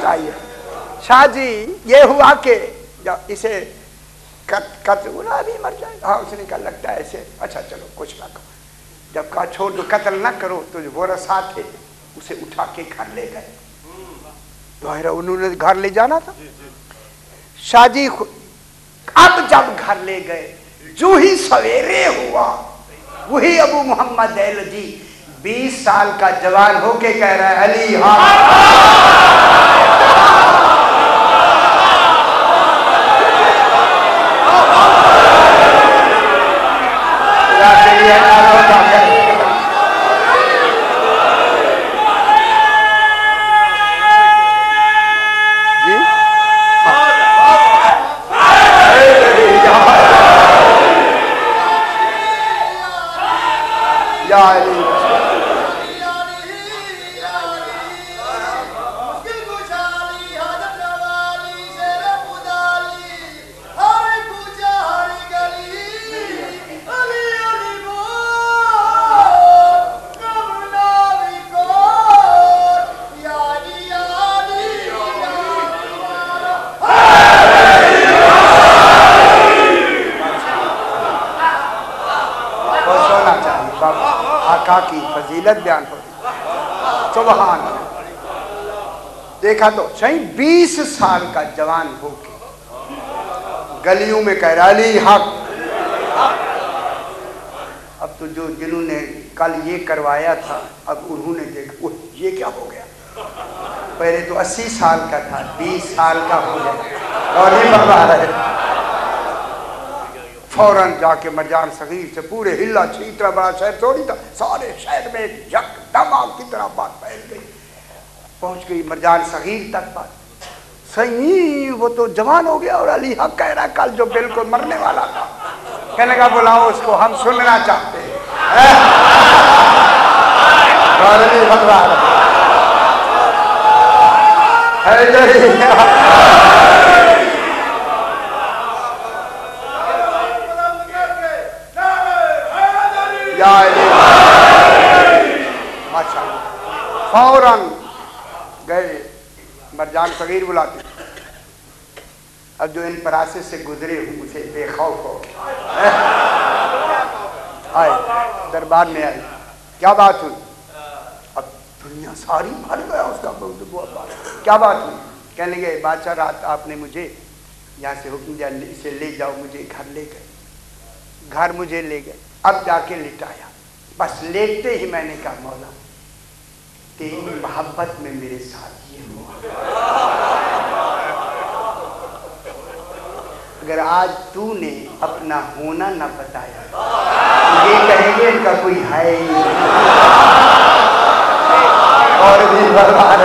बताइए शाह जी, ये हुआ कि जब इसे कत्ल भी मर जाएगा। हाँ, उसने कहा लगता है ऐसे, अच्छा चलो कुछ ना करो। जब कहा छोड़ दो, कत्ल ना करो, तो जो वरसा थे उसे उठा के घर ले गए। तो उन्होंने घर ले जाना था। शाह जी अब जब घर ले गए, जो ही सवेरे हुआ, वही अबू मोहम्मद देहलवी 20 साल का जवान होके कह रहा है अली की फजीलत बयान हो। सुभान अल्लाह। देखा तो सही, 20 साल का जवान होके गलियों में कह रहा अली हक। अब तो जो जिन्होंने कल ये करवाया था, अब उन्होंने देखा ये क्या हो गया। पहले तो 80 साल का था, 20 साल का हो गया और ये बता रहे। फौरन जाके मरजान सगीर से पूरे हिला इतना बड़ा शहर थोड़ी था, सारे शहर में यकदम आग की तरह बात फैल गई, पहुंच गई मरजान सगीर तक बात। सही वो तो जवान हो गया और अली हक कह रहा कल जो बिल्कुल मरने वाला था, कहने लगा बुलाओ उसको, हम सुनना चाहते हैं। फौरन गए, मरजान सगीर बुलाते। अब जो इन परासे से गुजरे हूँ उसे बेखौफ हो आए, दरबार में आए। क्या बात हुई? अब दुनिया सारी भर गया उसका क्या बात हुई? कहने लगे बादशाह रात आपने मुझे यहाँ से हुक्म दिया इसे ले जाओ, मुझे घर ले गए, घर मुझे ले गए। अब जाके लिटाया, बस लेटते ही मैंने कहा मौला तेरी मोहब्बत में मेरे साथ ये हुआ, अगर आज तूने अपना होना न बताया ये कहेंगे इनका कोई है ही और भी बर्बाद।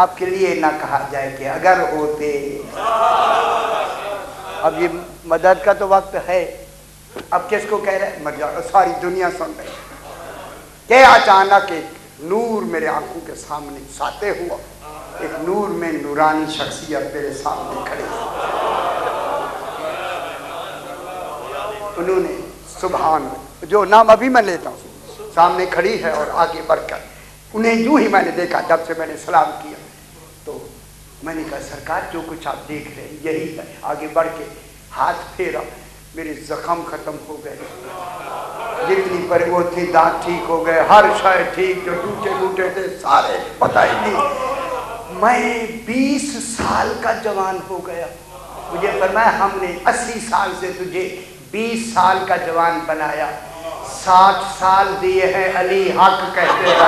आपके लिए ना कहा जाए कि अगर होते। अब ये मदद का तो वक्त है, अब किसको कह रहे हैं? मर जाओ, सारी दुनिया सुन रही कि अचानक एक नूर मेरे आंखों के सामने साते हुआ, एक नूर में नूरानी शख्सियत मेरे सामने खड़ी। उन्होंने सुभान, जो नाम अभी मैं लेता हूँ, सामने खड़ी है और आगे बढ़कर उन्हें यूं ही मैंने देखा। जब से मैंने सलाम किया तो मैंने कहा सरकार जो कुछ आप देख रहे हैं यही है। आगे बढ़ के हाथ फेरा, मेरे जख्म खत्म हो गए, जितनी पर वो थी दांत ठीक हो गए, हर शय ठीक, जो टूटे टूटे थे सारे पता ही नहीं। मैं 20 साल का जवान हो गया। मुझे फरमाया हमने 80 साल से तुझे 20 साल का जवान बनाया, 60 साल दिए हैं अली हक कहते हैं।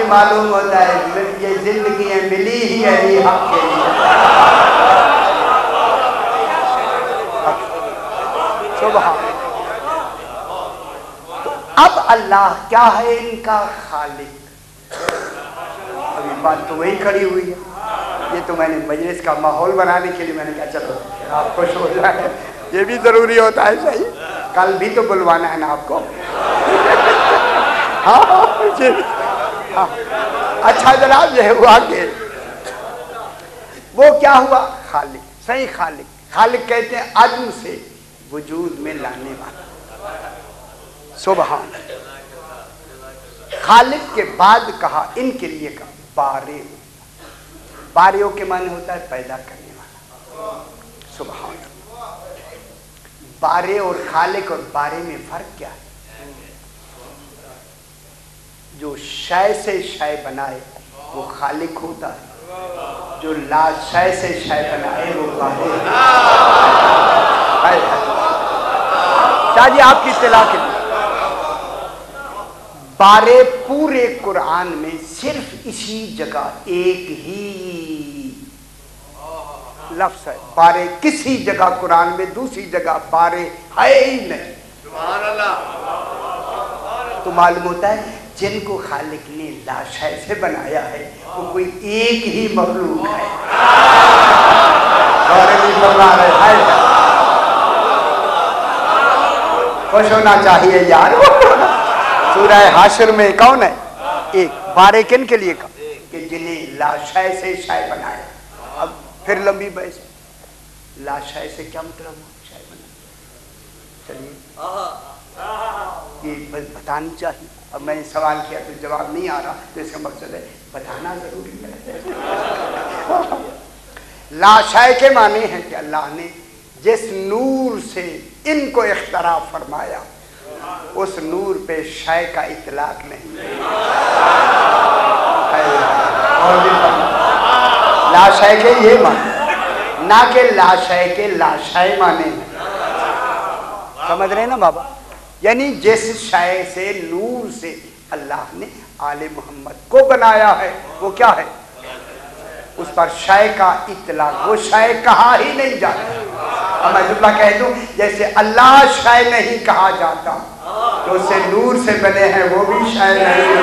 मालूम होता یہ زندگیاں ملی ہی ہے حق کے لیے. سبحان. اب اللہ کیا ہے ان کا خالق؟ ابھی بات تو وہی کھڑی ہوئی ہے. یہ تو میں نے مجلس کا ماحول بنانے کے لیے میں نے کہا چلو آپ خوش ہو جائیں. یہ بھی ضروری ہوتا ہے. صحیح, کل بھی تو بلوانا ہے نا آپ کو. ہاں اچھا جناب, یہ ہوا کہ وہ کیا ہوا؟ خالق. صحیح خالق. خالق کہتے ہیں عدم سے وجود میں لانے والا. سبحان. خالق کے بعد کہا ان کے لیے کہا بارے. باریوں کے معنی ہوتا ہے پیدا کرنے والا. سبحان. بارے اور خالق اور بارے میں فرق کیا ہے؟ جو شے سے شے بنائے وہ خالق ہوتا ہے, جو لا شے سے شے بنائے وہ بارے. شاہ جی آپ کی اطلاع کے لیے بارے پورے قرآن میں صرف اسی جگہ ایک ہی لفظ ہے. بارے کسی جگہ قرآن میں دوسری جگہ بارے ہے ہی نہیں. سبحان اللہ. تو معلوم ہوتا ہے جن کو خالق نے لا شے سے بنایا ہے وہ کوئی ایک ہی مخلوق ہے. خوش ہونا چاہیے یار. سورہ حاشر میں کون ہے؟ ایک. بارے کن کے لیے کہا؟ کہ جنہیں لا شے سے شے بنایا. اب پھر لمبی بحث. لا شے سے کیا مطلب ہوا؟ شے بنا. چلیے یہ بس بتانی چاہیے. اب میں نے سوال کیا تو جواب نہیں آ رہا, تو اس کا مقصد ہے بتانا ضروری ہے. لا شے کے معنی ہے کہ اللہ نے جس نور سے ان کو اختراع فرمایا اس نور پہ شے کا اطلاق نہیں. لا شے کے یہ معنی, نہ کہ لا شے کے لا شے معنی. سمجھ رہے ہیں نا بابا؟ یعنی جس شے سے نور سے اللہ نے آل محمد کو بنایا ہے وہ کیا ہے؟ اس پر شے کا اطلاق, وہ شے کہا ہی نہیں جاتا. میں جملہ کہہ دوں, جیسے اللہ شے نہیں کہا جاتا تو اس سے نور سے بنے ہیں وہ بھی شے نہیں.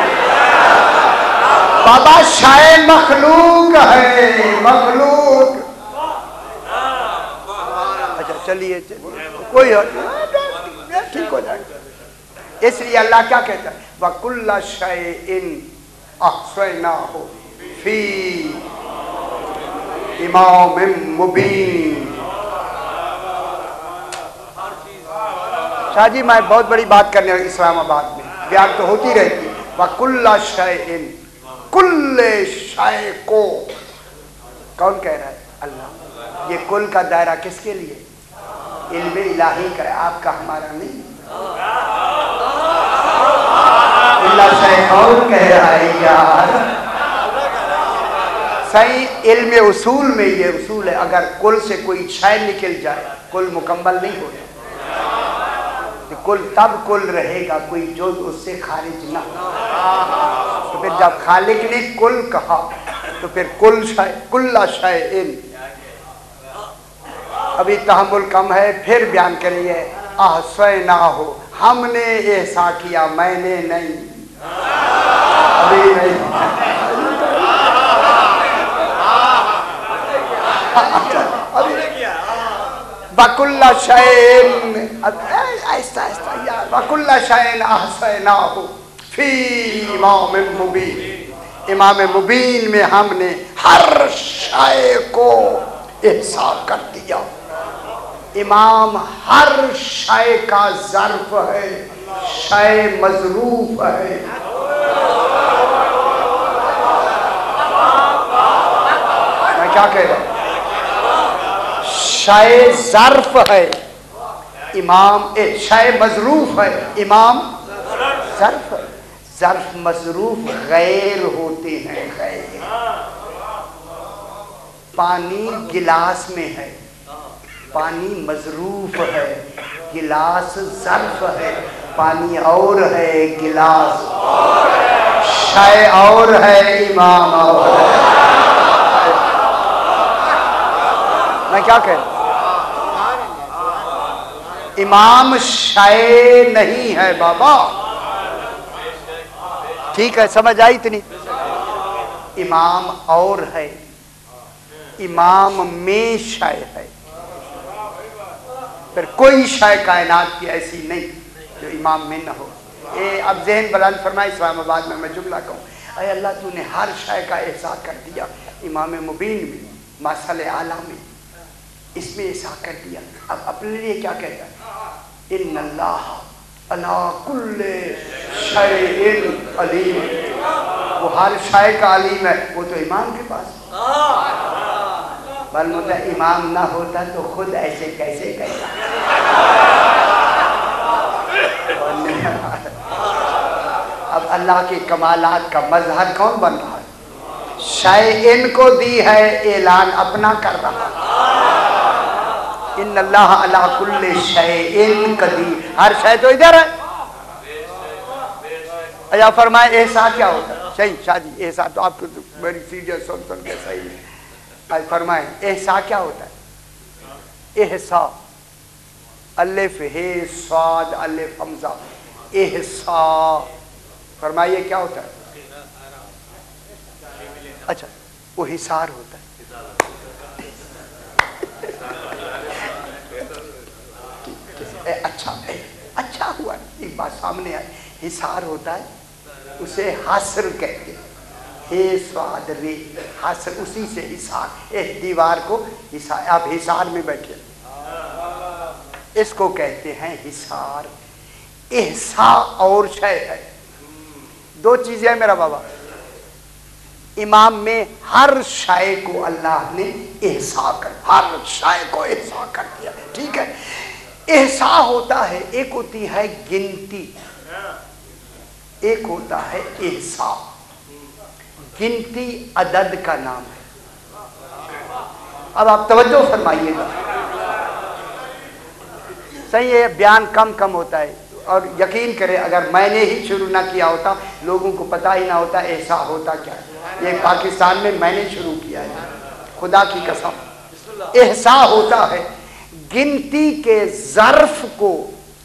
بابا شے مخلوق ہے, مخلوق. اچھا چلیے کوئی ٹھیک ہو جائے گا. اس لیے اللہ کیا کہتا ہے؟ وَكُلَّ شَيْءٍ أَحْصَيْنَاهُ فِي إِمَامٍ مُبِينٍ. شاہ جی میں بہت بڑی بات کرنے والی اسلام آباد میں بیان تو ہوتی رہتی. وَكُلَّ شَيْءٍ, کل شے کو کون کہہ رہا ہے؟ اللہ. یہ کل کا دائرہ کس کے لیے؟ علم الہی کا ہے, آپ کا ہمارا نہیں. اللہ شے کون کہہ رہا ہے یار؟ صحیح علم اصول میں یہ اصول ہے, اگر کل سے کوئی شے نکل جائے کل مکمل نہیں ہو جائے. کل تب کل رہے گا کوئی جز اس سے خارج نہ ہو. تو پھر جب خالق نے کل کہا تو پھر کل شے, کل شے. ابھی تحمل کم ہے, پھر بیان کریے. احصیناہ, ہم نے احصا کیا, میں نے نہیں. ابھی نہیں. وَكُلَّ شَيْءٍ, آہستہ آہستہ یار. وَكُلَّ شَيْءٍ أَحْصَيْنَاهُ فِي إِمَامٍ مُبِينٍ. امام مبین میں ہم نے ہر شے کو احصا کر دیا. امام ہر شے کا ظرف ہے, شے مظروف ہے. میں کیا کہہ رہا ہوں؟ شے ظرف ہے, امام شے مظروف ہے, امام ظرف ہے. ظرف مظروف غیر ہوتے ہیں. غیر. پانی گلاس میں ہے, پانی مظروف ہے, گلاس ظرف ہے. پانی اور ہے, گلاس. शय और है, इमाम और है। मैं क्या कह रहा हूं? इमाम शय नहीं है बाबा, ठीक है, समझ आई इतनी? इमाम और है, इमाम में शय है। फिर कोई शय कायनात की ऐसी नहीं जो इमाम में न हो। अब ज़हन बुलंद फरमाए, इस्लामाबाद में मैं जुमला कहूँ, अरे अल्लाह तूने हर शय का एहसास कर दिया, इमाम मुबीन में, मसल आला में, इसमें एहसास कर दिया। अब अपने लिए क्या कहता है? इन्नल्लाह अला कुल्ले शैइन अलीम, वो हर शय का अलीम है, वो तो इमाम के पास। बल मतलब इमाम ना होता तो खुद ऐसे कैसे कहता। अब अल्लाह के कमालात का मजहर कौन बन रहा है? शय इनको दी है, ऐलान अपना कर रहा है। इन्नल्लाह अला कुल्ले शैइन कदीर, हर शय तो इधर है। अच्छा फरमाए एहसास क्या होता है? सही शादी एहसास तो आपको तो बड़ी सीरियस सुन के सही है। आज फरमाए एहसास क्या होता है? एहसा, अलिफ हे स्वाद अलिफ हमजा, एहसा। फरमाइए क्या होता है? अच्छा वो हिसार होता है। अच्छा हुआ एक बात सामने आई, हिसार होता है, उसे हासर कहते हैं। हे स्वाद रे हासर, उसी से हिसार, एक दीवार को हिसार, आप हिसार में बैठे, इसको कहते हैं हिसार। एहसा और शय है, दो चीजें हैं मेरा बाबा। इमाम में हर शय को अल्लाह ने एहसा कर, हर शय को एहसा कर दिया, ठीक है। एहसा होता है, एक होती है गिनती, एक होता है एहसा। गिनती अदद का नाम है। अब आप तवज्जो फरमाइएगा, सही है, बयान कम कम होता है, और यकीन करें अगर मैंने ही शुरू ना किया होता, लोगों को पता ही ना होता ऐसा होता क्या है। ये पाकिस्तान में मैंने शुरू किया है, खुदा की कसम। एहसा होता है, गिनती के ज़र्फ को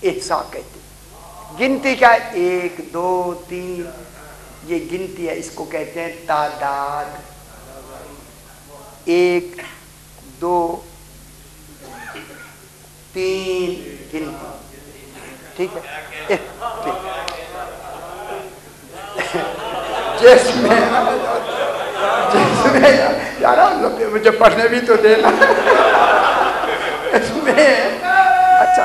एहसा कहते हैं। गिनती क्या है? 1 2 3, ये गिनती है, इसको कहते हैं तादाद। 1 2 3 गिनती, ठीक है। जिसमें यार मुझे पढ़ने भी तो देना इसमें। अच्छा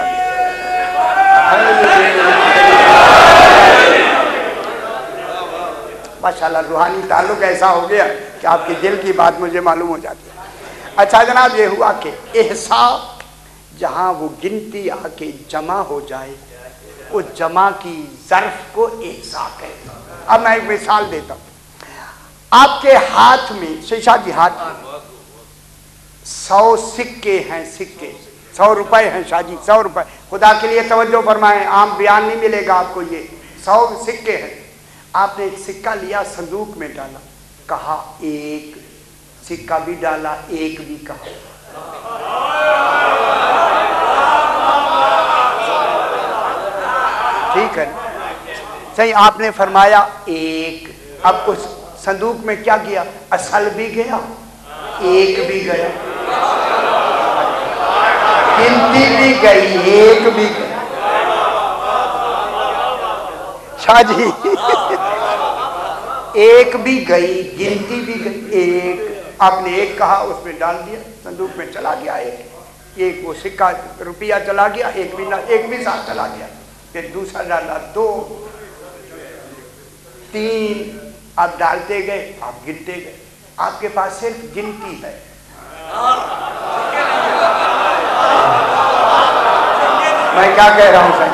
माशाल्लाह, रूहानी ताल्लुक ऐसा हो गया कि आपके दिल की बात मुझे मालूम हो जाती है। अच्छा जनाब, ये हुआ कि एहसा, जहाँ वो गिनती आके जमा हो जाए, वो जमा की ज़र्फ को एहसा कहते हैं। अब मैं एक मिसाल देता हूँ। आपके हाथ में, शीशा जी हाथ में 100 सिक्के हैं, सिक्के 100 रुपए हैं शाजी, 100 रुपए। खुदा के लिए तवज्जो फरमाएं, आम बयान नहीं मिलेगा आपको। ये 100 सिक्के हैं। आपने एक सिक्का लिया, संदूक में डाला, कहा एक, सिक्का भी डाला, एक भी कहा। ठीक है, सही, आपने फरमाया एक। अब उस संदूक में क्या किया? असल भी गया, एक भी गया, गिनती भी गई, एक भी गया। शाहजी एक भी गई, गिनती भी गई, एक। आपने एक कहा, उसमें डाल दिया, संदूक में चला गया एक वो सिक्का, रुपया चला गया, एक भी साथ चला गया। फिर दूसरा डाला, 2 3, आप डालते गए, आप गिनते गए। आपके पास सिर्फ गिनती है। मैं क्या कह रहा हूं सर?